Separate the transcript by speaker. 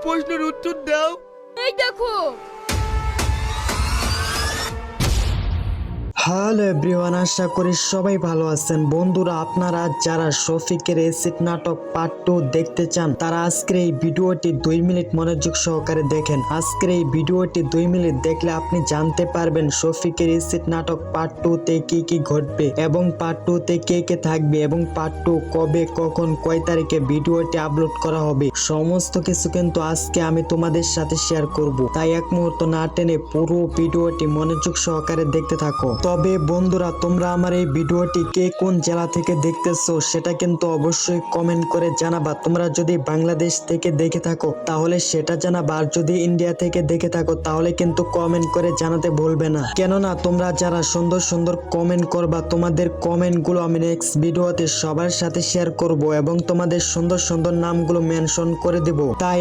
Speaker 1: প্রশ্নের উত্তর দাও।
Speaker 2: এই দেখো।
Speaker 3: হ্যালো এভরিওয়ান, আশা করি সবাই ভালো আছেন। বন্ধুরা, আপনারা যারা শফিকের এসিড নাটক পার্ট 2 দেখতে চান তারা আজকের এই ভিডিওটি 2 মিনিট মনোযোগ সহকারে দেখেন। আজকের এই ভিডিওটি 2 মিনিট দেখলে আপনি জানতে পারবেন শফিকের এসিড নাটক পার্ট 2 তে কি কি ঘটবে এবং পার্ট 2 তে কে কে থাকবে এবং পার্ট 2 কবে কখন কয় তারিখে ভিডিওটি আপলোড করা হবে, সমস্ত কিছু কিন্তু আজকে আমি তোমাদের সাথে শেয়ার করব। তাই এক মুহূর্ত না টেনে পুরো ভিডিওটি মনোযোগ সহকারে দেখতে থাকো। তবে বন্ধুরা, তোমরা আমার এই ভিডিওটি কে কোন জেলা থেকে দেখতেছো সেটা কিন্তু অবশ্যই কমেন্ট করে জানাবা। তোমরা যদি বাংলাদেশ থেকে দেখে থাকো তাহলে সেটা জানাবা, আর যদি ইন্ডিয়া থেকে দেখে থাকো তাহলে কিন্তু কমেন্ট করে জানাতে ভুলবে না। কেননা তোমরা যারা সুন্দর সুন্দর কমেন্ট করবা, তোমাদের কমেন্ট গুলো আমি নেক্সট ভিডিওতে সবার সাথে শেয়ার করব এবং তোমাদের সুন্দর সুন্দর নামগুলো মেনশন করে দেব। তাই